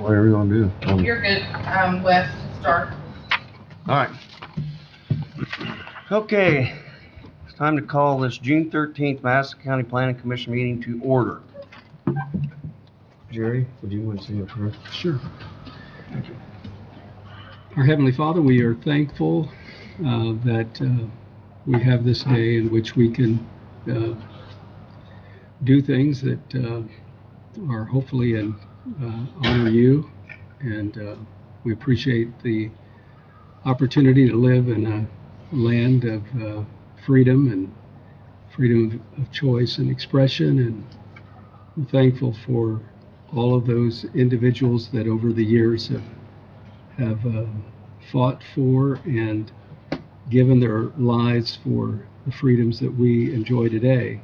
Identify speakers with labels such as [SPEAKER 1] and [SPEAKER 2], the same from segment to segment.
[SPEAKER 1] Whatever you want to do.
[SPEAKER 2] You're good, Wes, start.
[SPEAKER 1] All right. Okay, it's time to call this June 13th Madison County Planning Commission meeting to order. Jerry, would you want to say a prayer?
[SPEAKER 3] Sure. Our Heavenly Father, we are thankful that we have this day in which we can do things that are hopefully in honor you, and we appreciate the opportunity to live in a land of freedom and freedom of choice and expression, and we're thankful for all of those individuals that over the years have fought for and given their lives for the freedoms that we enjoy today.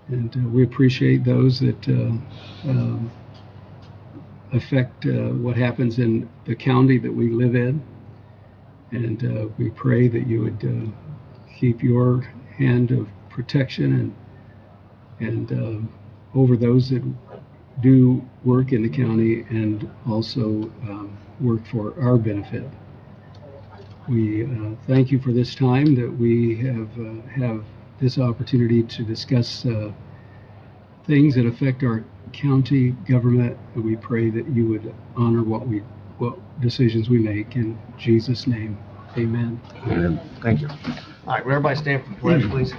[SPEAKER 3] And we appreciate those that affect what happens in the county that we live in. And we pray that you would keep your hand of protection and over those that do work in the county and also work for our benefit. We thank you for this time that we have this opportunity to discuss things that affect our county government. And we pray that you would honor what decisions we make. In Jesus' name, amen.
[SPEAKER 1] Amen. Thank you. All right, will everybody stand for the pledge, please?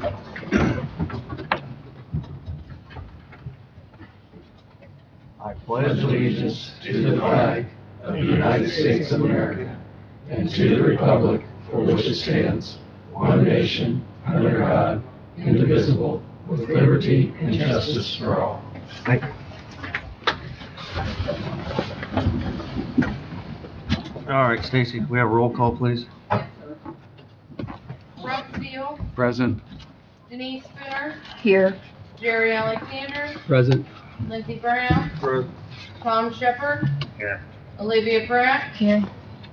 [SPEAKER 1] I pledge
[SPEAKER 4] allegiance to the flag of the United States of America and to the republic for which it stands, one nation, under God, indivisible, with liberty and justice for all.
[SPEAKER 1] Thank you. All right, Stacy, can we have a roll call, please?
[SPEAKER 2] Rob Steele,
[SPEAKER 1] Present.
[SPEAKER 2] Denise Spooner,
[SPEAKER 5] Here.
[SPEAKER 2] Jerry Alexander,
[SPEAKER 3] Present.
[SPEAKER 2] Lindsey Brown, Tom Shepard,
[SPEAKER 1] Here.
[SPEAKER 2] Olivia Pratt,
[SPEAKER 5] Here.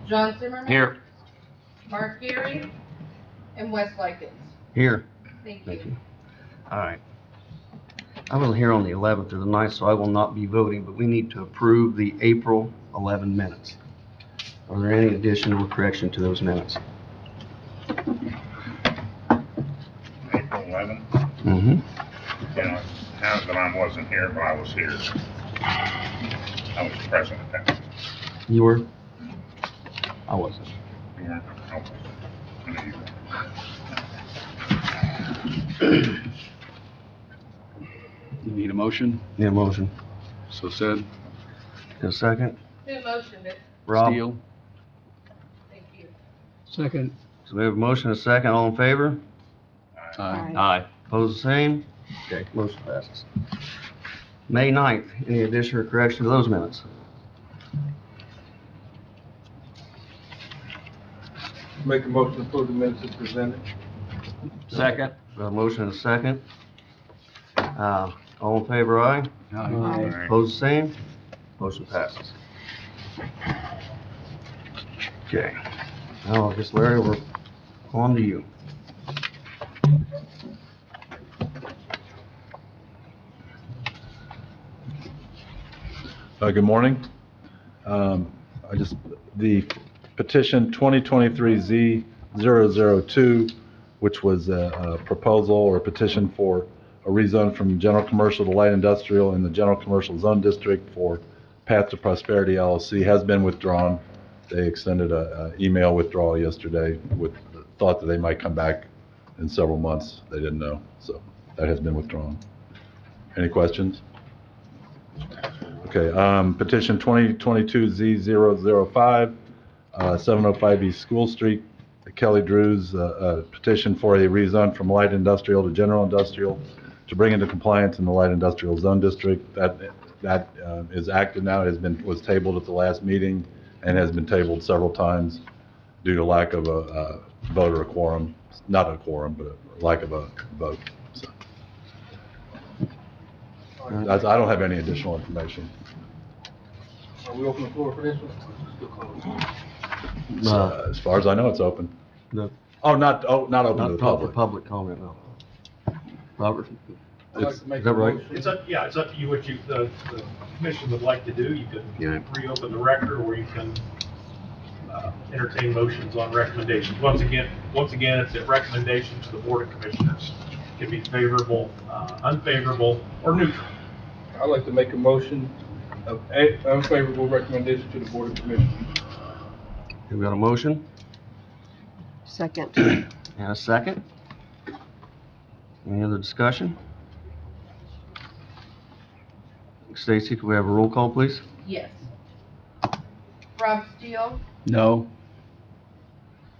[SPEAKER 2] John Zimmerman.
[SPEAKER 1] Here.
[SPEAKER 2] Mark Gary, and Wes Likens.
[SPEAKER 1] Here.
[SPEAKER 2] Thank
[SPEAKER 1] Thank
[SPEAKER 2] you.
[SPEAKER 1] you. All right. I wasn't here on the 11th of the 9th, so I will not be voting, but we need to approve the April 11 minutes. Are there any addition or correction to those minutes?
[SPEAKER 6] April 11th.
[SPEAKER 1] Mm-hmm.
[SPEAKER 6] Yeah, now that I wasn't here, but I was here. I was present at that.
[SPEAKER 1] You were? I wasn't.
[SPEAKER 6] You weren't? Okay. I knew you were.
[SPEAKER 7] You need a motion?
[SPEAKER 1] Need a motion?
[SPEAKER 7] So said.
[SPEAKER 1] A second?
[SPEAKER 2] Who motioned it?
[SPEAKER 1] Rob?
[SPEAKER 7] Steele.
[SPEAKER 2] Thank you.
[SPEAKER 3] Second.
[SPEAKER 1] So we have a motion, a second, all in favor?
[SPEAKER 7] Aye.
[SPEAKER 5] Aye.
[SPEAKER 1] Opposed, the same? Okay, motion passes. May 9th, any addition or correction to those minutes?
[SPEAKER 8] Make a motion to approve the minutes as presented.
[SPEAKER 7] Second.
[SPEAKER 1] We have a motion, and a second. All in favor, aye?
[SPEAKER 7] Aye.
[SPEAKER 5] Aye.
[SPEAKER 1] Opposed, the same? Motion passes. Okay. Now, I guess, Larry, we're on to you.
[SPEAKER 9] Good morning. The petition 2023Z002, which was a proposal or a petition for a rezone from general commercial to light industrial in the general commercial zone district for Path to Prosperity LLC, has been withdrawn. They extended an email withdrawal yesterday with the thought that they might come back in several months. They didn't know, so that has been withdrawn. Any questions? Okay, petition 2022Z005, 705 East School Street, Kelly Drew's petition for a rezone from light industrial to general industrial to bring into compliance in the light industrial zone district. That is active now. It was tabled at the last meeting and has been tabled several times due to lack of a vote or a quorum. Not a quorum, but a lack of a vote. So. I don't have any additional information.
[SPEAKER 8] Are we open the floor for this one?
[SPEAKER 9] As far as I know, it's open.
[SPEAKER 1] No.
[SPEAKER 9] Not open to the
[SPEAKER 1] Not for
[SPEAKER 9] public.
[SPEAKER 1] public comment, no. Robert?
[SPEAKER 8] I'd like
[SPEAKER 9] It's-
[SPEAKER 8] to make
[SPEAKER 1] is that
[SPEAKER 8] a
[SPEAKER 1] right?
[SPEAKER 8] motion.
[SPEAKER 5] It's up to you what the commission would like to do. You
[SPEAKER 1] Yeah.
[SPEAKER 5] can reopen the record, or you can entertain motions on recommendations. Once again, it's a recommendation to the Board of Commissioners. It can be favorable, unfavorable, or neutral.
[SPEAKER 8] I'd like to make a motion of unfavorable recommendation to the Board of Commissioners.
[SPEAKER 1] We've got a motion
[SPEAKER 10] Second.
[SPEAKER 1] and a second. Any other discussion? Stacy, can we have a roll call, please?
[SPEAKER 2] Yes. Rob Steele,
[SPEAKER 7] No.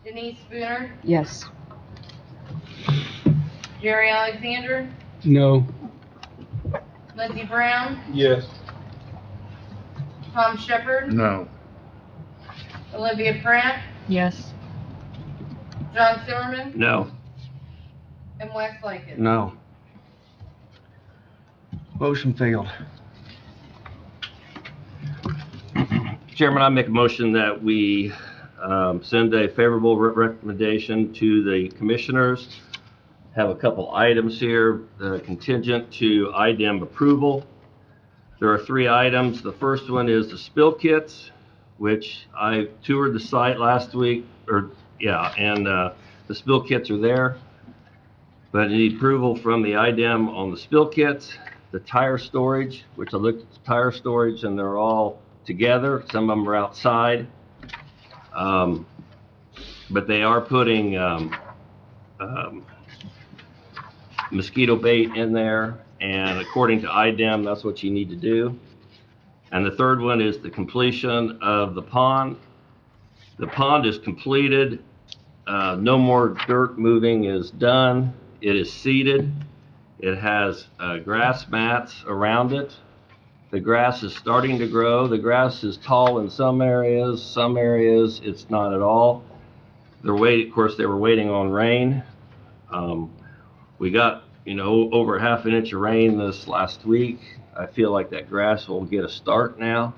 [SPEAKER 2] Denise Spooner,
[SPEAKER 10] Yes.
[SPEAKER 2] Jerry Alexander,
[SPEAKER 3] No.
[SPEAKER 2] Lindsey Brown,
[SPEAKER 8] Yes.
[SPEAKER 2] Tom Shepard,
[SPEAKER 6] No.
[SPEAKER 2] Olivia Pratt,
[SPEAKER 10] Yes.
[SPEAKER 2] John Zimmerman,
[SPEAKER 7] No.
[SPEAKER 2] and Wes Lightfoot.
[SPEAKER 1] No. Motion failed.
[SPEAKER 7] Chairman, I make a motion that we send a favorable recommendation to the commissioners. Have a couple items here that are contingent to IDEM approval. There are 3 items. The first one is the spill kits, which I toured the site last week, and the spill kits are there. But I need approval from the IDEM on the spill kits, the tire storage, which I looked at the tire storage and they're all together. Some of them are outside. But they are putting mosquito bait in there, and according to IDEM, that's what you need to do. And the third one is the completion of the pond. The pond is completed. No more dirt moving is done. It is seeded. It has grass mats around it. The grass is starting to grow. The grass is tall in some areas it's not at all. Of course, they were waiting on rain. We got, over half an inch of rain this last week. I feel like that grass will get a start now.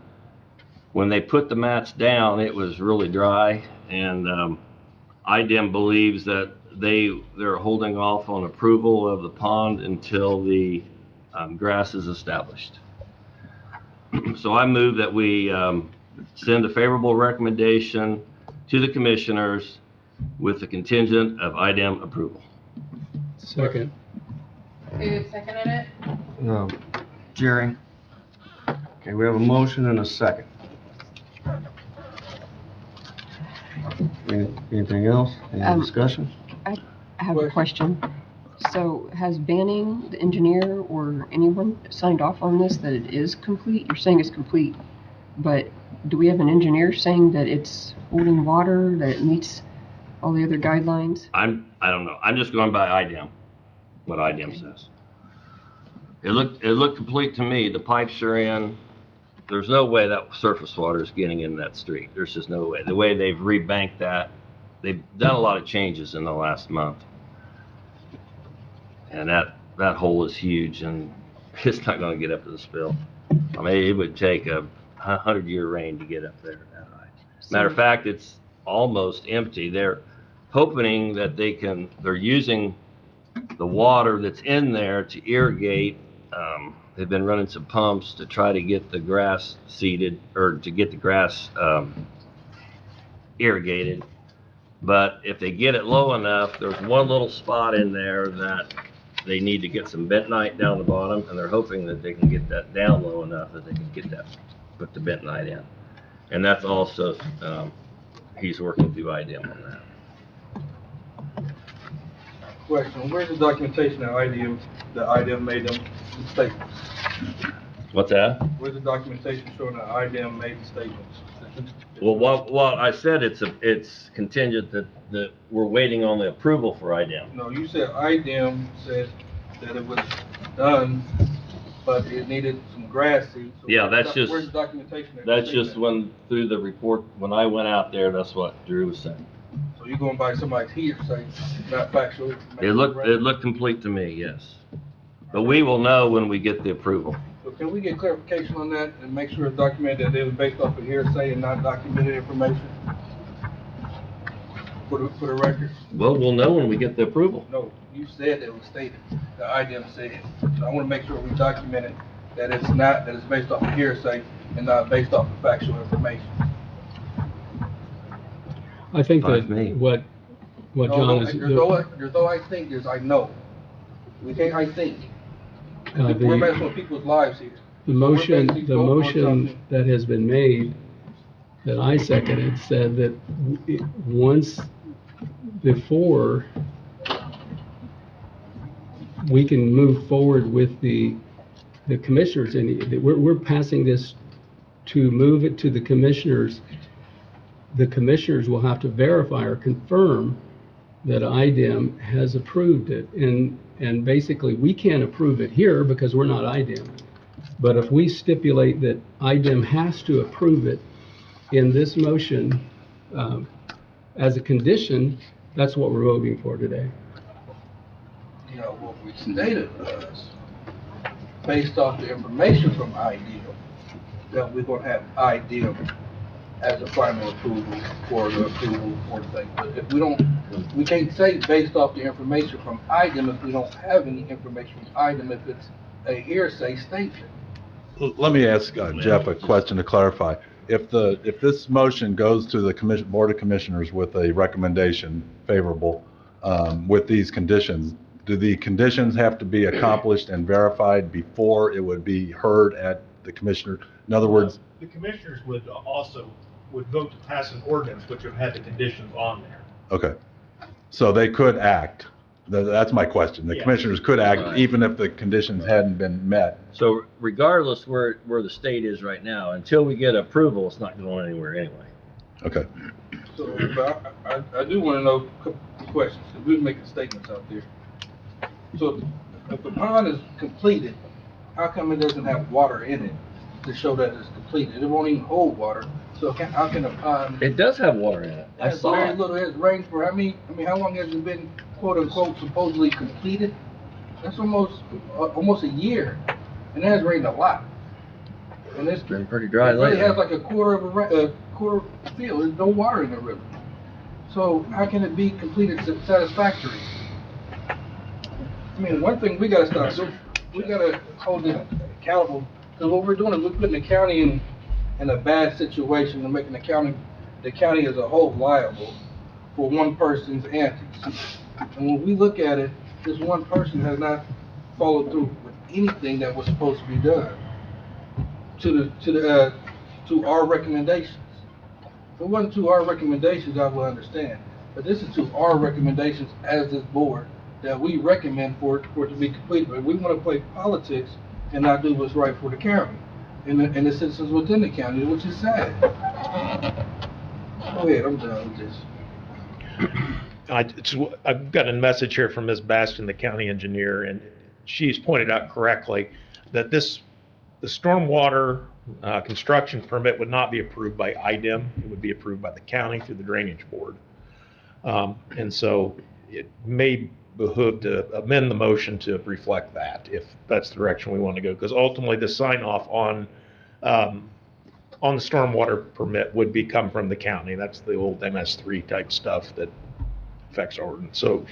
[SPEAKER 7] When they put the mats down, it was really dry, and IDEM believes that they're holding off on approval of the pond until the grass is established. So I move that we send a favorable recommendation to the commissioners with the contingent of IDEM approval.
[SPEAKER 3] Second.
[SPEAKER 2] Who seconded it?
[SPEAKER 1] Jerry. Okay, we have a motion and a second. Anything else? Any discussion?
[SPEAKER 10] I have a question. So has Banning, the engineer, or anyone signed off on this, that it is complete? You're saying it's complete, but do we have an engineer saying that it's holding water, that it meets all the other guidelines?
[SPEAKER 7] I don't know. I'm just going by IDEM, what IDEM says. It looked complete to me. The pipes are in. There's no way that surface water is getting in that street. There's just no way. The way they've rebanked that, they've done a lot of changes in the last month. And that hole is huge, and it's not going to get up to the spill. I mean, it would take a 100-year rain to get up there that high. Matter of fact, it's almost empty. They're hoping that they're using the water that's in there to irrigate. They've been running some pumps to try to get the grass seeded, or to get the grass irrigated. But if they get it low enough, there's one little spot in there that they need to get some bentonite down the bottom, and they're hoping that they can get that down low enough that they can put the bentonite in. And that's also, he's working through IDEM on that.
[SPEAKER 8] Question, where's the documentation that IDEM made them statements?
[SPEAKER 7] What's that?
[SPEAKER 8] Where's the documentation showing that IDEM made the statements?
[SPEAKER 7] Well, what I said, it's contingent that we're waiting on the approval for IDEM.
[SPEAKER 8] No, you said IDEM said that it was done, but it needed some grass seed. So
[SPEAKER 7] Yeah, that's just,
[SPEAKER 8] where's the documentation?
[SPEAKER 7] that's just through the report, when I went out there, that's what Drew was saying.
[SPEAKER 8] So you're going by somebody's hearsay, not factual information?
[SPEAKER 7] It looked complete to me, yes. But we will know when we get the approval.
[SPEAKER 8] So can we get clarification on that and make sure it's documented that it was based off of hearsay and not documented information? for the record?
[SPEAKER 7] Well, we'll know when we get the approval.
[SPEAKER 8] No, you said it was stated, the IDM said. So I want to make sure we document it, that it's not, that it's based off of hearsay and not based off of factual information.
[SPEAKER 3] I think
[SPEAKER 7] Fine
[SPEAKER 3] that
[SPEAKER 7] with me.
[SPEAKER 3] what
[SPEAKER 8] No,
[SPEAKER 3] John is,
[SPEAKER 8] there's no I think, there's I know. We can't I think. We're
[SPEAKER 3] the
[SPEAKER 8] messing with people's lives here.
[SPEAKER 3] motion,
[SPEAKER 8] basically
[SPEAKER 3] the
[SPEAKER 8] voting on
[SPEAKER 3] motion
[SPEAKER 8] something.
[SPEAKER 3] that has been made, that I seconded, said that once, before we can move forward with the commissioners, and we're passing this to move it to the commissioners. The commissioners will have to verify or confirm that IDEM has approved it. And basically, we can't approve it here because we're not IDEM. But if we stipulate that IDEM has to approve it in this motion as a condition, that's what we're voting for today.
[SPEAKER 8] You know, what we stated was, based off the information from IDEM, that we're gonna have IDEM as a final approval for the approval for the thing. But if we don't, we can't say based off the information from IDEM if we don't have any information from IDEM, if it's a hearsay statement.
[SPEAKER 9] Let me ask Jeff a question to clarify. If this motion goes to the Board of Commissioners with a recommendation favorable with these conditions, do the conditions have to be accomplished and verified before it would be heard at the commissioner? In other words,
[SPEAKER 5] The commissioners would vote to pass an ordinance which would have the conditions on there.
[SPEAKER 9] okay, so they could act. That's my question. The
[SPEAKER 5] Yes.
[SPEAKER 9] commissioners could act
[SPEAKER 7] Right.
[SPEAKER 9] even if the conditions hadn't been met.
[SPEAKER 7] So regardless where the state is right now, until we get approval, it's not going anywhere anyway.
[SPEAKER 9] Okay.
[SPEAKER 8] So, but I do wanna know a couple of questions, because we're making statements out there. So, if the pond is completed, how come it doesn't have water in it to show that it's completed? It won't even hold water, so how can a pond?
[SPEAKER 7] It does have water in it. I
[SPEAKER 8] Has
[SPEAKER 7] saw
[SPEAKER 8] very
[SPEAKER 7] it.
[SPEAKER 8] little, it's rained for, how long has it been, quote unquote, supposedly completed? That's almost a year, and it has rained a lot. And it's
[SPEAKER 7] Been pretty dry
[SPEAKER 8] it really
[SPEAKER 7] lately.
[SPEAKER 8] has like a quarter field, there's no water in it really. So how can it be completed satisfactory? I mean, one thing we gotta stop doing, we gotta hold it accountable, because what we're doing is we're putting the county in a bad situation and making the county as a whole liable for one person's antics. And when we look at it, this one person has not followed through with anything that was supposed to be done to our recommendations. If it wasn't to our recommendations, I would understand. But this is to our recommendations as this board, that we recommend for it to be completed. But we want to play politics and not do what's right for the county and the citizens within the county, which is sad. Go ahead, I'm done with this.
[SPEAKER 5] I've got a message here from Ms. Bastion, the county engineer, and she's pointed out correctly that the stormwater construction permit would not be approved by IDEM. It would be approved by the county through the drainage board. And so it may behoove to amend the motion to reflect that, if that's the direction we want to go, because ultimately the sign off on the stormwater permit would come from the county. That's the old MS3 type stuff that affects our ordinance. So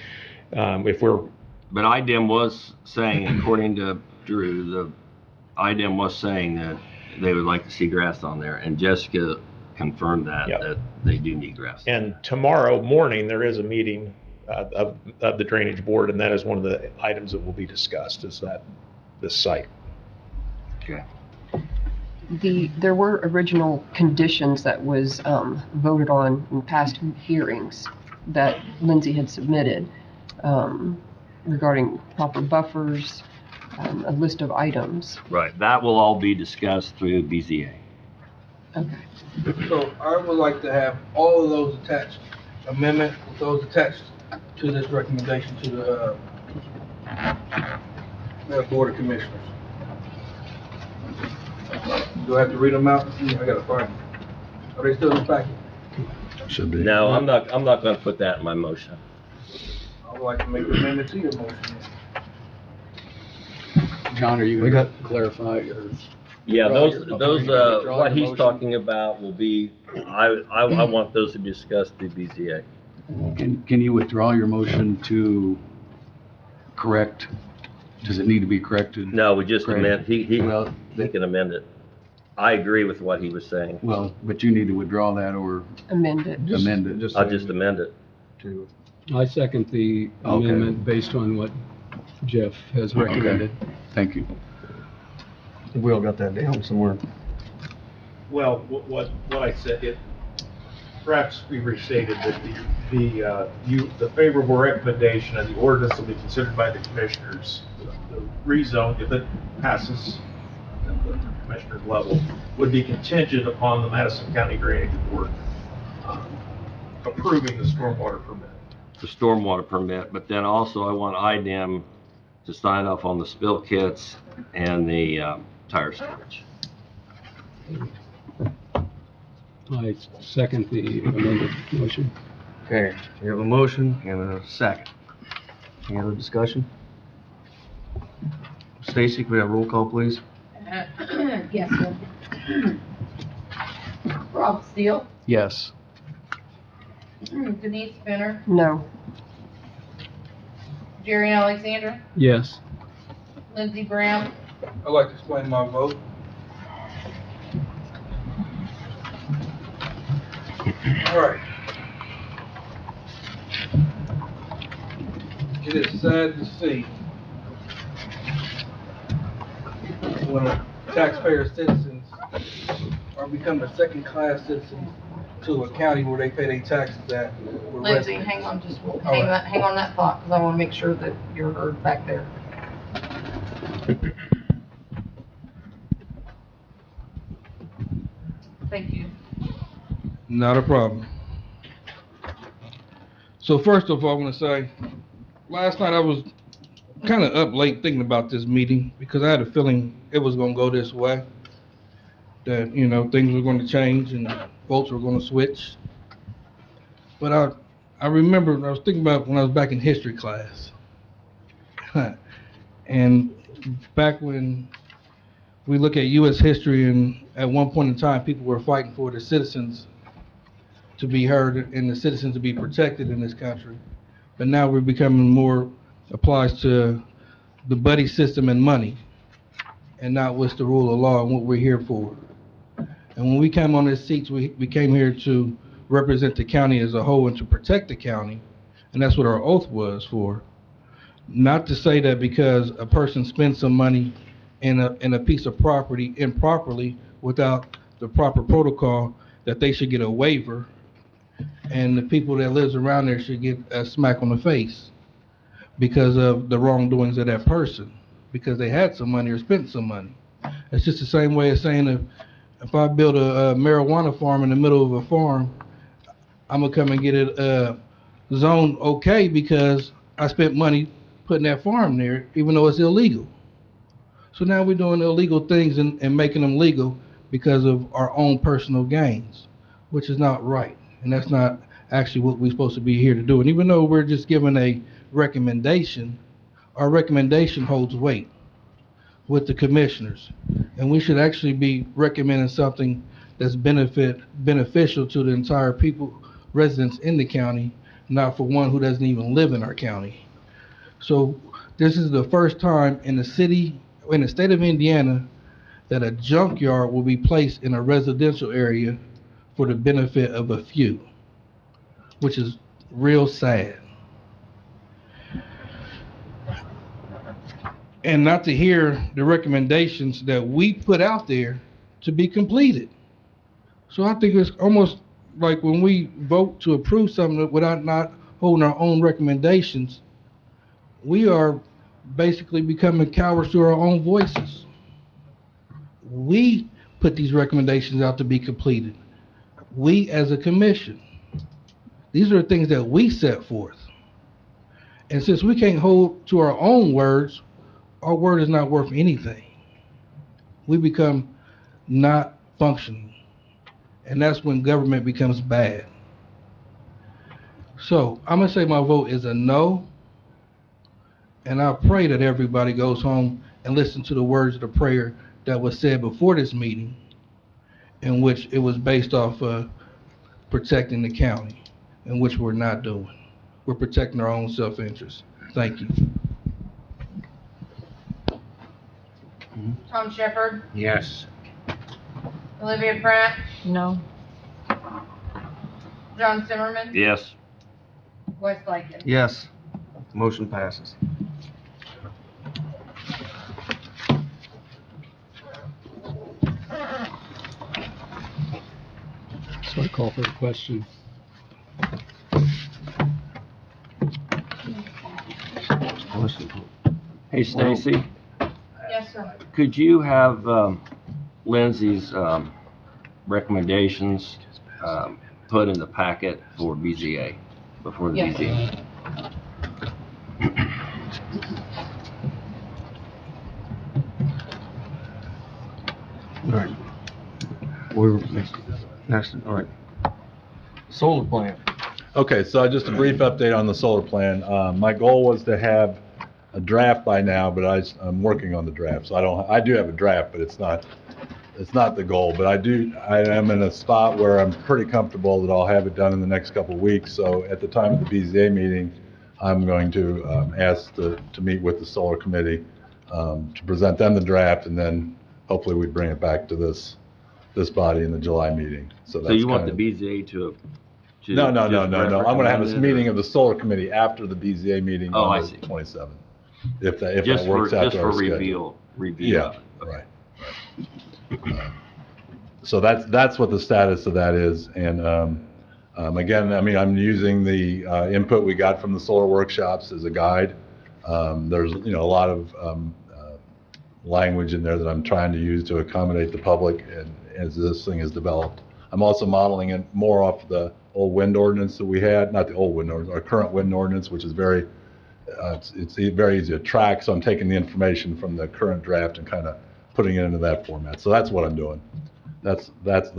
[SPEAKER 7] But IDEM was saying, according to Drew, the IDEM was saying that they would like to see grass on there, and Jessica confirmed that they do need grass.
[SPEAKER 5] And tomorrow morning, there is a meeting of the drainage board, and that is one of the items that will be discussed, is this site.
[SPEAKER 7] Okay.
[SPEAKER 10] There were original conditions that was voted on in past hearings that Lindsay had submitted regarding proper buffers, a list of items.
[SPEAKER 7] Right, that will all be discussed through BZA.
[SPEAKER 10] Okay.
[SPEAKER 8] So I would like to have all of those attached, amendment with those attached to this recommendation to the Board of Commissioners. Do I have to read them out? I gotta find them. Are they still in the packet?
[SPEAKER 9] Should be.
[SPEAKER 7] No, I'm not gonna put that in my motion.
[SPEAKER 8] I would like to make an amendment to your motion.
[SPEAKER 3] John, are you going to clarify or?
[SPEAKER 7] Yeah,
[SPEAKER 3] Withdraw
[SPEAKER 7] those,
[SPEAKER 3] your
[SPEAKER 7] what he's
[SPEAKER 3] motion.
[SPEAKER 7] talking about will be, I want those to be discussed through BZA.
[SPEAKER 11] Can you withdraw your motion to correct? Does it need to be corrected?
[SPEAKER 7] No, we just
[SPEAKER 11] Craig?
[SPEAKER 7] amend, he
[SPEAKER 11] Well,
[SPEAKER 7] can amend it. I agree with what he was saying.
[SPEAKER 11] Well, but you need to withdraw that or
[SPEAKER 10] Amend it.
[SPEAKER 11] amend it.
[SPEAKER 7] I'll just amend it.
[SPEAKER 3] I second the
[SPEAKER 11] Okay.
[SPEAKER 3] amendment based on what Jeff has recommended.
[SPEAKER 11] Thank you.
[SPEAKER 1] We all got that down somewhere.
[SPEAKER 5] Well, what I said, perhaps we restated that the favorable recommendation and the ordinance will be considered by the commissioners. The rezone, if it passes at the commissioner's level, would be contingent upon the Madison County Drainage Board approving the stormwater permit.
[SPEAKER 7] The stormwater permit, but then also I want IDEM to sign off on the spill kits and the tire storage.
[SPEAKER 3] I second the amended motion.
[SPEAKER 1] Okay, we have a motion and a second. Any other discussion? Stacy, could we have a roll call, please?
[SPEAKER 2] Yes, sir. Rob Steele,
[SPEAKER 11] Yes.
[SPEAKER 2] Denise Spinner,
[SPEAKER 10] No.
[SPEAKER 2] Jerry Alexander,
[SPEAKER 3] Yes.
[SPEAKER 2] Lindsey Graham,
[SPEAKER 8] I'd like to explain my vote. All right. It is sad to see when taxpayer citizens are becoming second-class citizens to a county where they pay their taxes at. where
[SPEAKER 2] Lindsey,
[SPEAKER 8] residents-
[SPEAKER 2] hang on, just
[SPEAKER 8] All
[SPEAKER 2] hang
[SPEAKER 8] right.
[SPEAKER 2] hang on that thought, because I want to make sure that you're heard back there. Thank you.
[SPEAKER 8] Not a problem. So first of all, I want to say, last night I was kind of up late thinking about this meeting because I had a feeling it was going to go this way. That, you know, things were going to change and votes were going to switch. But I remember, I was thinking about when I was back in history class. And back when we look at U.S. history, and at one point in time, people were fighting for the citizens to be heard and the citizens to be protected in this country. But now we're becoming more applies to the buddy system and money, and not what's the rule of law and what we're here for. And when we came on these seats, we came here to represent the county as a whole and to protect the county, and that's what our oath was for. Not to say that because a person spends some money in a piece of property improperly without the proper protocol, that they should get a waiver, and the people that lives around there should get a smack on the face because of the wrongdoings of that person, because they had some money or spent some money. It's just the same way as saying if I build a marijuana farm in the middle of a farm, I'm gonna come and get it zoned okay because I spent money putting that farm there, even though it's illegal. So now we're doing illegal things and making them legal because of our own personal gains, which is not right. And that's not actually what we're supposed to be here to do. And even though we're just given a recommendation, our recommendation holds weight with the commissioners. And we should actually be recommending something that's beneficial to the entire people, residents in the county, not for one who doesn't even live in our county. So this is the first time in the state of Indiana that a junkyard will be placed in a residential area for the benefit of a few, which is real sad. And not to hear the recommendations that we put out there to be completed. So I think it's almost like when we vote to approve something without not holding our own recommendations, we are basically becoming cowards to our own voices. We put these recommendations out to be completed. We as a commission. These are the things that we set forth. And since we can't hold to our own words, our word is not worth anything. We become not functioning. And that's when government becomes bad. So I'm gonna say my vote is a no. And I pray that everybody goes home and listens to the words of the prayer that was said before this meeting, in which it was based off protecting the county. and which we're not doing. We're protecting our own self-interest. Thank you.
[SPEAKER 2] Tom Shepherd,
[SPEAKER 1] Yes.
[SPEAKER 2] Olivia Pratt,
[SPEAKER 10] No.
[SPEAKER 2] John Zimmerman,
[SPEAKER 7] Yes.
[SPEAKER 2] Wes Lightgev.
[SPEAKER 1] Yes. Motion passes.
[SPEAKER 3] So I call for a question.
[SPEAKER 7] Hey, Stacy,
[SPEAKER 2] Yes, sir.
[SPEAKER 7] could you have Lindsay's recommendations put in the packet for BZA, before the
[SPEAKER 2] Yes.
[SPEAKER 7] BZA?
[SPEAKER 1] All right. We're next, all right. Solar plant.
[SPEAKER 9] Okay, so just a brief update on the solar plan. My goal was to have a draft by now, but I'm working on the draft, so I do have a draft, but it's not the goal. But I am in a spot where I'm pretty comfortable that I'll have it done in the next couple of weeks. So at the time of the BZA meeting, I'm going to ask to meet with the solar committee to present them the draft, and then hopefully we bring it back to this body in the July meeting. So
[SPEAKER 7] So you want the BZA to
[SPEAKER 9] No. I'm going to have
[SPEAKER 7] recommend
[SPEAKER 9] this
[SPEAKER 7] it,
[SPEAKER 9] meeting
[SPEAKER 7] or-
[SPEAKER 9] of the solar committee after the BZA meeting
[SPEAKER 7] Oh, I
[SPEAKER 9] on the
[SPEAKER 7] see.
[SPEAKER 9] 27th. If that
[SPEAKER 7] Just
[SPEAKER 9] works
[SPEAKER 7] for,
[SPEAKER 9] out
[SPEAKER 7] just
[SPEAKER 9] to
[SPEAKER 7] for
[SPEAKER 9] our schedule.
[SPEAKER 7] review
[SPEAKER 9] Yeah,
[SPEAKER 7] of it. Okay.
[SPEAKER 9] right. So that's what the status of that is. And again, I mean, I'm using the input we got from the solar workshops as a guide. There's a lot of language in there that I'm trying to use to accommodate the public and as this thing is developed. I'm also modeling it more off the old wind ordinance that we had, not the old wind ordinance, our current wind ordinance, which is very very easy to track. So I'm taking the information from the current draft and kind of putting it into that format. So that's what I'm doing. That's that.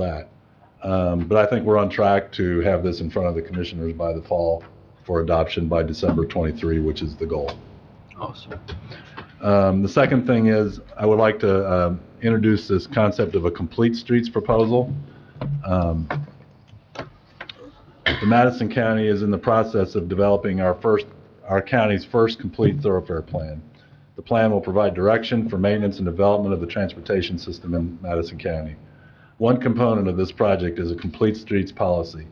[SPEAKER 9] But I think we're on track to have this in front of the commissioners by the fall for adoption by December 23, which is the goal.
[SPEAKER 7] Awesome.
[SPEAKER 9] The second thing is I would like to introduce this concept of a complete streets proposal. The Madison County is in the process of developing our county's first complete thoroughfare plan. The plan will provide direction for maintenance and development of the transportation system in Madison County. One component of this project is a complete streets policy.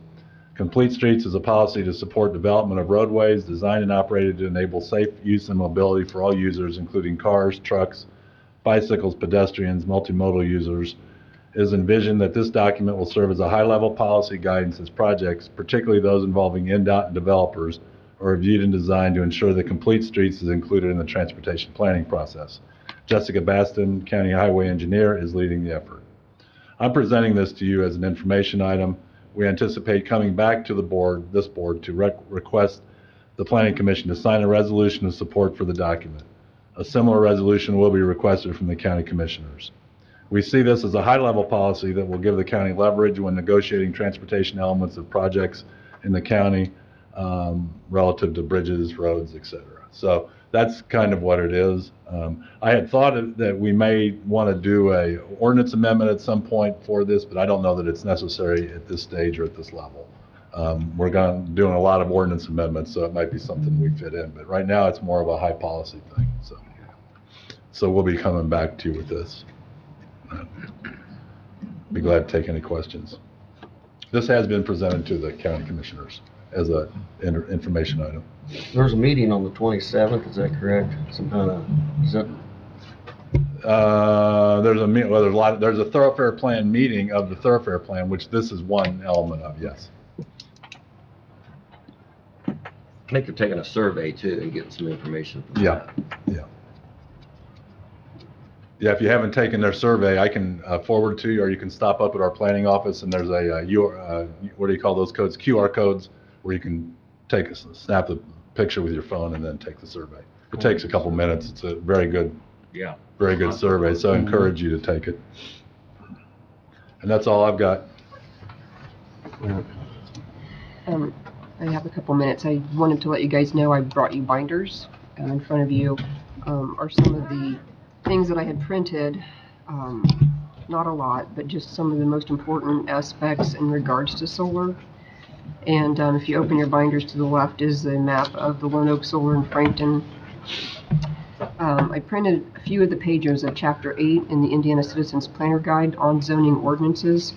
[SPEAKER 9] Complete Streets is a policy to support development of roadways designed and operated to enable safe use and mobility for all users, including cars, trucks, bicycles, pedestrians, multimodal users. It is envisioned that this document will serve as a high-level policy guidance as projects, particularly those involving NDOT and developers, are reviewed and designed to ensure that Complete Streets is included in the transportation planning process. Jessica Baston, County Highway Engineer, is leading the effort. I'm presenting this to you as an information item. We anticipate coming back to this board to request the Planning Commission to sign a resolution of support for the document. A similar resolution will be requested from the county commissioners. We see this as a high-level policy that will give the county leverage when negotiating transportation elements of projects in the county relative to bridges, roads, etc. So that's kind of what it is. I had thought that we may want to do a ordinance amendment at some point for this, but I don't know that it's necessary at this stage or at this level. We're doing a lot of ordinance amendments, so it might be something we fit in. But right now, it's more of a high policy thing. So we'll be coming back to you with this. Be glad to take any questions. This has been presented to the county commissioners as an information item.
[SPEAKER 1] There's a meeting on the 27th, is that correct? Some kind of, is that?
[SPEAKER 9] There's a thoroughfare plan meeting of the thoroughfare plan, which this is one element of, yes.
[SPEAKER 7] I think they're taking a survey too and getting some information from
[SPEAKER 9] Yeah,
[SPEAKER 7] that.
[SPEAKER 9] yeah. Yeah, if you haven't taken their survey, I can forward it to you, or you can stop up at our planning office, and there's a, what do you call those codes? QR codes, where you can snap the picture with your phone and then take the survey. It takes a couple minutes. It's a very good survey, so I encourage you to take it. And that's all I've got.
[SPEAKER 10] I have a couple minutes. I wanted to let you guys know I brought you binders. In front of you are some of the things that I had printed. Not a lot, but just some of the most important aspects in regards to solar. And if you open your binders, to the left is the map of the Lone Oak Solar in Frankton. I printed a few of the pages of Chapter 8 in the Indiana Citizens Planner Guide on zoning ordinances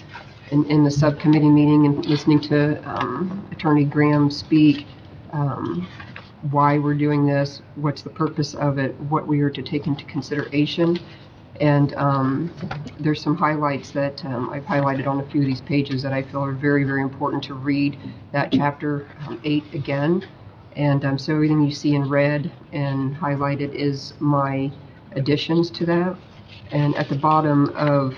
[SPEAKER 10] in the subcommittee meeting, and listening to Attorney Graham speak, why we're doing this, what's the purpose of it, what we are to take into consideration. And there's some highlights that I've highlighted on a few of these pages that I feel are very, very important to read that Chapter 8 again. And so everything you see in red and highlighted is my additions to that. And at the bottom of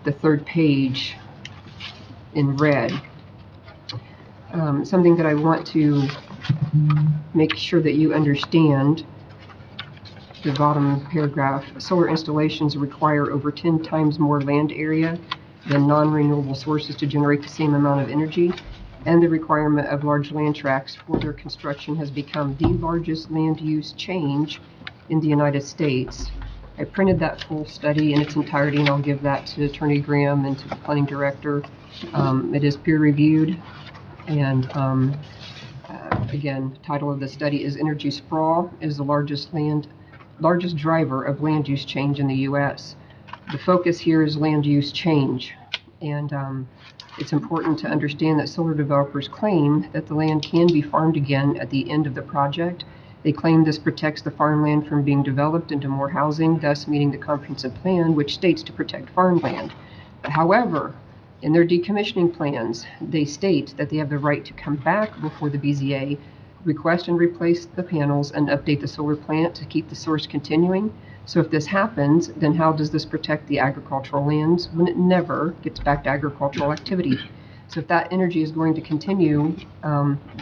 [SPEAKER 10] the third page in red, something that I want to make sure that you understand, the bottom paragraph: solar installations require over 10 times more land area than non-renewable sources to generate the same amount of energy, and the requirement of large land tracts for their construction has become the largest land use change in the United States. I printed that full study in its entirety, and I'll give that to Attorney Graham and to the planning director. It is peer reviewed, and again, the title of the study is "Energy Sprawl is the largest driver of land use change in the U.S." The focus here is land use change, and it's important to understand that solar developers claim that the land can be farmed again at the end of the project. They claim this protects the farmland from being developed into more housing, thus meeting the comprehensive plan, which states to protect farmland. However, in their decommissioning plans, they state that they have the right to come back before the BZA, request and replace the panels, and update the solar plant to keep the source continuing. So if this happens, then how does this protect the agricultural lands when it never gets back to agricultural activity? So if that energy is going to continue,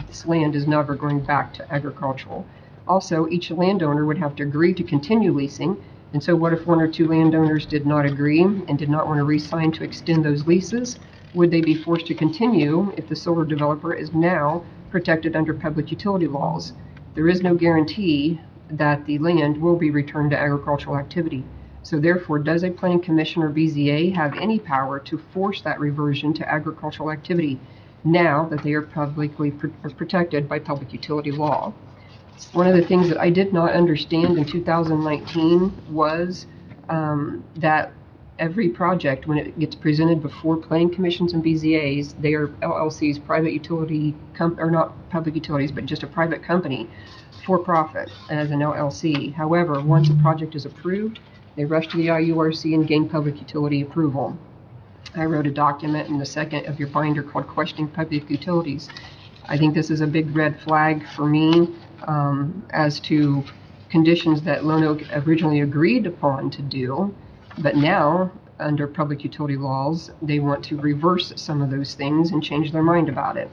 [SPEAKER 10] this land is never going back to agricultural. Also, each landowner would have to agree to continue leasing. And so what if one or two landowners did not agree and did not want to re-sign to extend those leases? Would they be forced to continue if the solar developer is now protected under public utility laws? There is no guarantee that the land will be returned to agricultural activity. So therefore, does a planning commission or BZA have any power to force that reversion to agricultural activity now that they are publicly protected by public utility law? One of the things that I did not understand in 2019 was that every project, when it gets presented before planning commissions and BZAs, they are LLCs, private utility, or not public utilities, but just a private company, for profit as an LLC. However, once a project is approved, they rush to the IURC and gain public utility approval. I wrote a document in the second of your binder called Questioning Public Utilities. I think this is a big red flag for me as to conditions that Lone Oak originally agreed upon to do, but now, under public utility laws, they want to reverse some of those things and change their mind about it.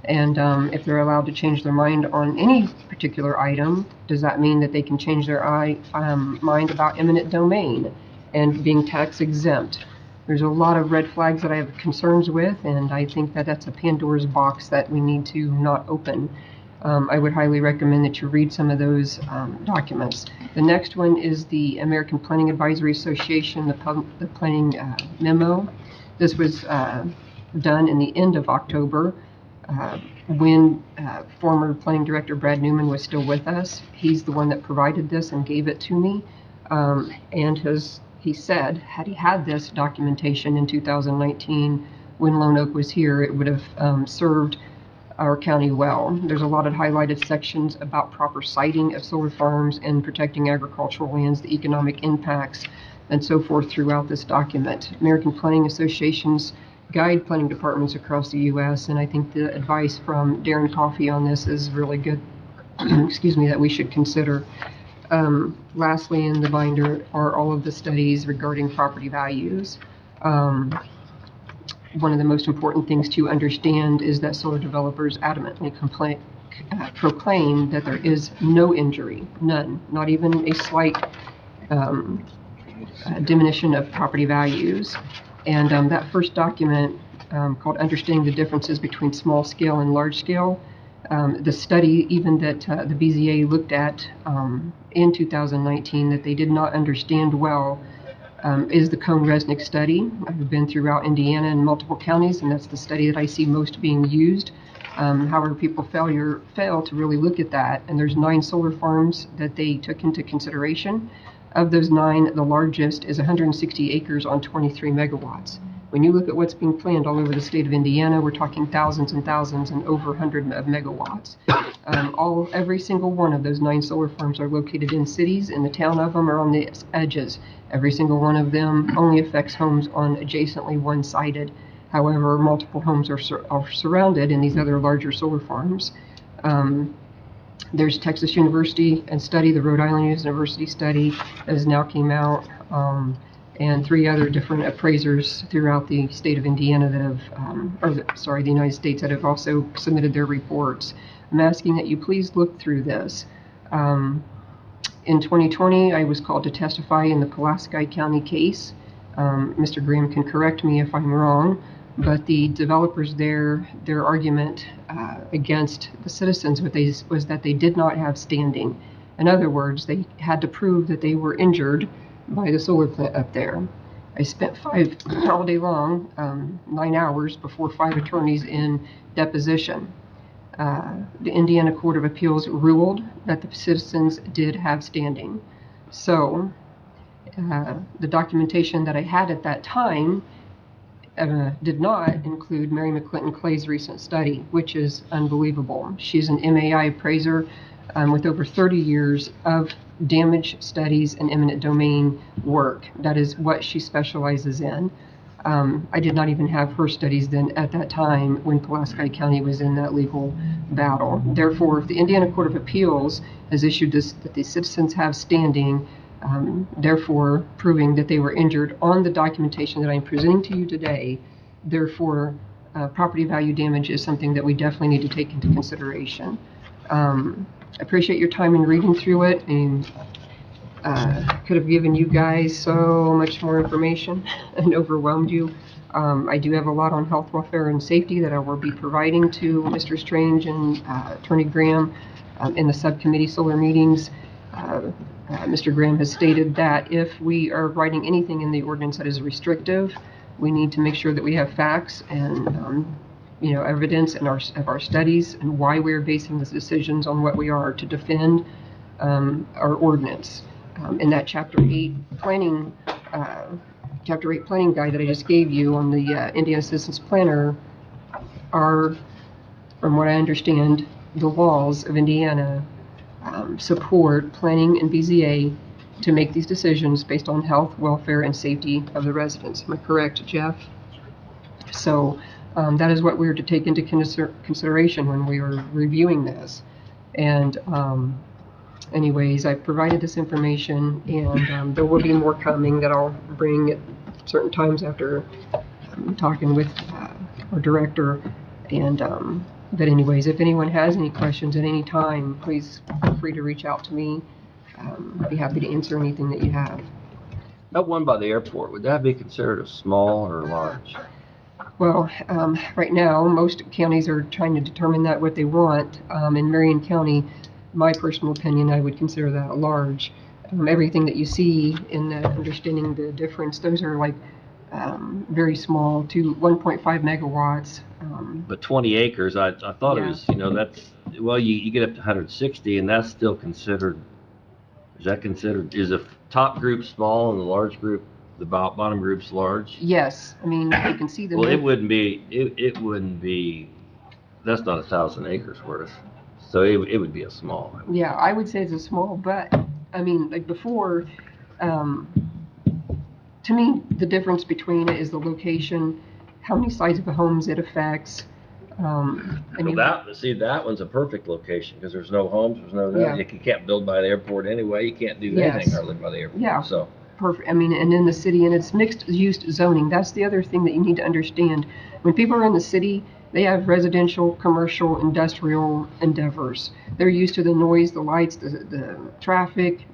[SPEAKER 10] And if they're allowed to change their mind on any particular item, does that mean that they can change their mind about eminent domain and being tax exempt? There's a lot of red flags that I have concerns with, and I think that that's a Pandora's box that we need to not open. I would highly recommend that you read some of those documents. The next one is the American Planning Advisory Association, the planning memo. This was done in the end of October when former planning director Brad Newman was still with us. He's the one that provided this and gave it to me. He said, had he had this documentation in 2019 when Lone Oak was here, it would have served our county well. There's a lot of highlighted sections about proper siting of solar farms and protecting agricultural lands, the economic impacts, and so forth throughout this document. American Planning Associations guide planning departments across the U.S., and I think the advice from Darren Coffey on this is really good, excuse me, that we should consider. Lastly, in the binder are all of the studies regarding property values. One of the most important things to understand is that solar developers adamantly proclaim that there is no injury, none, not even a slight diminution of property values. And that first document called Understanding the Differences Between Small Scale and Large Scale, the study even that the BZA looked at in 2019 that they did not understand well is the Cone-Resnick study. I've been throughout Indiana and multiple counties, and that's the study that I see most being used. However, people fail to really look at that, and there's 9 solar farms that they took into consideration. Of those 9, the largest is 160 acres on 23 megawatts. When you look at what's being planned all over the state of Indiana, we're talking thousands and thousands and over 100 of megawatts. Every single one of those 9 solar farms are located in cities, and the town of them are on the edges. Every single one of them only affects homes on adjacently one-sided. However, multiple homes are surrounded in these other larger solar farms. There's Texas University and study, the Rhode Island University study that has now came out, and 3 other different appraisers throughout the state of Indiana that have, the United States that have also submitted their reports. I'm asking that you please look through this. In 2020, I was called to testify in the Pulaski County case. Mr. Graham can correct me if I'm wrong, but the developers there, their argument against the citizens was that they did not have standing. In other words, they had to prove that they were injured by the solar plant up there. I spent all day long, 9 hours before 5 attorneys in deposition. The Indiana Court of Appeals ruled that the citizens did have standing. So the documentation that I had at that time did not include Mary McClinton Clay's recent study, which is unbelievable. She's an MAI appraiser with over 30 years of damage studies and eminent domain work. That is what she specializes in. I did not even have her studies then at that time when Pulaski County was in that legal battle. Therefore, if the Indiana Court of Appeals has issued this, that the citizens have standing, therefore proving that they were injured on the documentation that I'm presenting to you today, therefore property value damage is something that we definitely need to take into consideration. I appreciate your time in reading through it, and could have given you guys so much more information and overwhelmed you. I do have a lot on health, welfare, and safety that I will be providing to Mr. Strange and Attorney Graham in the subcommittee solar meetings. Mr. Graham has stated that if we are writing anything in the ordinance that is restrictive, we need to make sure that we have facts and evidence in our studies and why we're basing these decisions on what we are to defend our ordinance. In that Chapter 8 planning guide that I just gave you on the Indiana Citizens Planner are, from what I understand, the laws of Indiana support planning and BZA to make these decisions based on health, welfare, and safety of the residents. Am I correct, Jeff? So that is what we are to take into consideration when we are reviewing this. And anyways, I've provided this information, and there will be more coming that I'll bring at certain times after talking with our director. And but anyways, if anyone has any questions at any time, please feel free to reach out to me. I'd be happy to answer anything that you have.
[SPEAKER 7] That one by the airport, would that be considered a small or large?
[SPEAKER 10] Well, right now, most counties are trying to determine that what they want. In Marion County, my personal opinion, I would consider that a large. Everything that you see in understanding the difference, those are like very small to 1.5 megawatts.
[SPEAKER 7] But 20 acres, I thought it was, that's, well, you get up to 160, and that's still considered, is the top group small and the large group, the bottom group's large?
[SPEAKER 10] Yes, I mean, you can see the.
[SPEAKER 7] Well, it wouldn't be, that's not 1,000 acres worth, so it would be a small.
[SPEAKER 10] Yeah, I would say it's a small, but, I mean, like before, to me, the difference between it is the location, how many sides of the homes it affects.
[SPEAKER 7] That one's a perfect location, because there's no homes, there's no,
[SPEAKER 10] Yeah.
[SPEAKER 7] you can't build by the airport anyway, you can't do anything hardly by the airport.
[SPEAKER 10] Yeah.
[SPEAKER 7] So.
[SPEAKER 10] Perfect. I mean, and in the city, and it's mixed use zoning. That's the other thing that you need to understand. When people are in the city, they have residential, commercial, industrial endeavors. They're used to the noise, the lights, the traffic,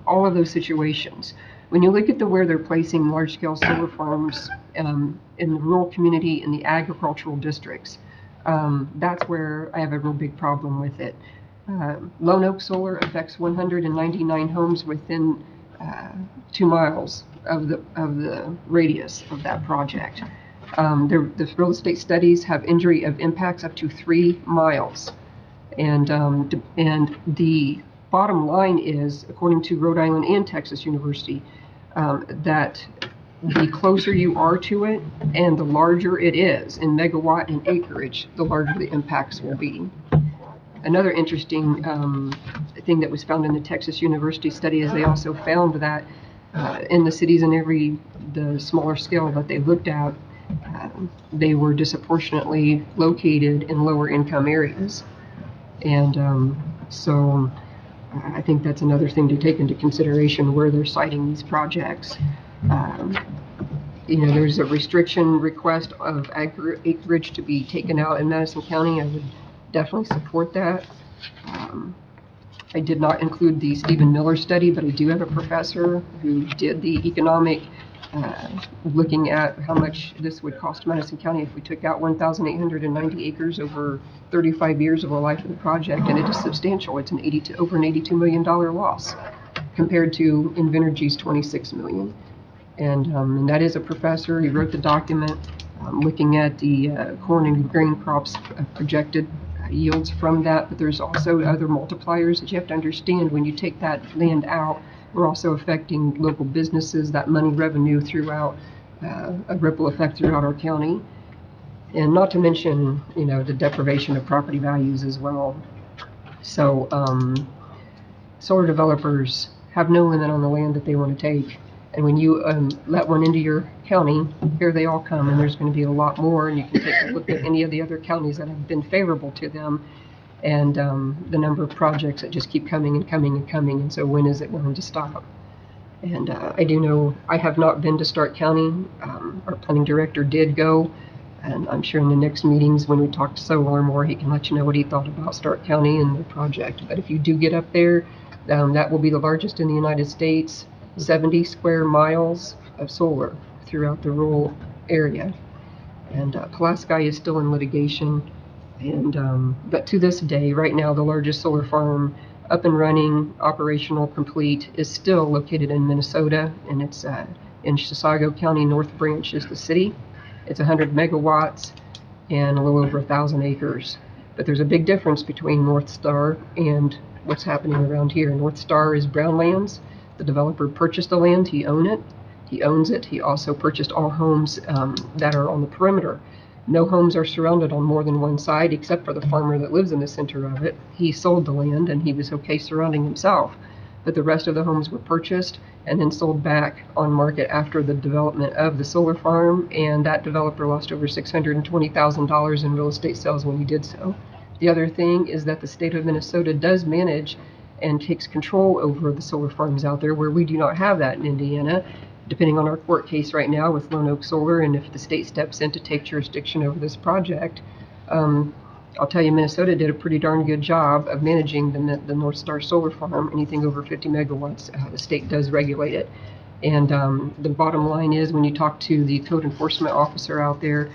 [SPEAKER 10] all of those situations. When you look at where they're placing large-scale solar farms in the rural community, in the agricultural districts, that's where I have a real big problem with it. Lone Oak Solar affects 199 homes within 2 miles of the radius of that project. The real estate studies have injury of impacts up to 3 miles. And the bottom line is, according to Rhode Island and Texas University, that the closer you are to it and the larger it is in megawatt and acreage, the larger the impacts will be. Another interesting thing that was found in the Texas University study is they also found that in the cities and the smaller scale that they looked at, they were disproportionately located in lower income areas. And so I think that's another thing to take into consideration where they're citing these projects. There's a restriction request of acreage to be taken out in Madison County. I would definitely support that. I did not include the Stephen Miller study, but I do have a professor who did the economic, looking at how much this would cost Madison County if we took out 1,890 acres over 35 years of the life of the project, and it is substantial. It's over an $82 million loss compared to Invenergy's $26 million. And that is a professor. He wrote the document looking at the corn and grain crops projected yields from that, but there's also other multipliers that you have to understand. When you take that land out, we're also affecting local businesses, that money revenue throughout, a ripple effect throughout our county. And not to mention, the deprivation of property values as well. So solar developers have no limit on the land that they want to take. And when you let one into your county, here they all come, and there's going to be a lot more. And you can take a look at any of the other counties that have been favorable to them, and the number of projects that just keep coming and coming and coming. And so when is it going to stop? And I do know I have not been to Stark County. Our planning director did go, and I'm sure in the next meetings when we talk to Solar more, he can let you know what he thought about Stark County and the project. But if you do get up there, that will be the largest in the United States. 70 square miles of solar throughout the rural area. And Pulaski is still in litigation. And but to this day, right now, the largest solar farm up and running, operational, complete, is still located in Minnesota, and it's in Chisago County. North Branch is the city. It's 100 megawatts and a little over 1,000 acres. But there's a big difference between North Star and what's happening around here. North Star is brown lands. The developer purchased the land, he owns it. He also purchased all homes that are on the perimeter. No homes are surrounded on more than one side, except for the farmer that lives in the center of it. He sold the land and he was okay surrounding himself. But the rest of the homes were purchased and then sold back on market after the development of the solar farm, and that developer lost over $620,000 in real estate sales when he did so. The other thing is that the state of Minnesota does manage and takes control over the solar farms out there, where we do not have that in Indiana, depending on our court case right now with Lone Oak Solar. And if the state steps in to take jurisdiction over this project, I'll tell you, Minnesota did a pretty darn good job of managing the North Star Solar Farm. Anything over 50 megawatts, the state does regulate it. And the bottom line is, when you talk to the code enforcement officer out there,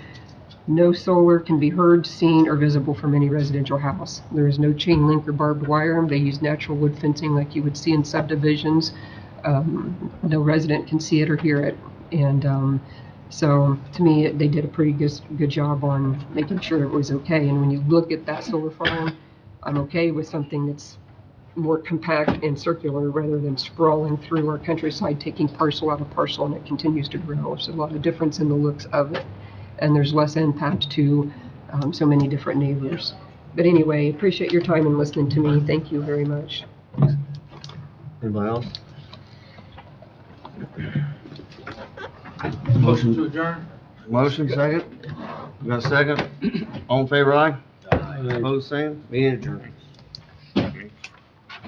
[SPEAKER 10] no solar can be heard, seen, or visible from any residential house. There is no chain link or barbed wire. They use natural wood fencing like you would see in subdivisions. No resident can see it or hear it. And so to me, they did a pretty good job on making sure it was okay. And when you look at that solar farm, I'm okay with something that's more compact and circular rather than sprawling through our countryside, taking parcel out of parcel, and it continues to grow. There's a lot of difference in the looks of it. And there's less impact to so many different neighbors. But anyway, appreciate your time and listening to me. Thank you very much.
[SPEAKER 1] Anybody else?
[SPEAKER 8] Motion to adjourn?
[SPEAKER 1] Motion, second? You got a second? All in favor, aye? Opposed, same? Meeting adjourned.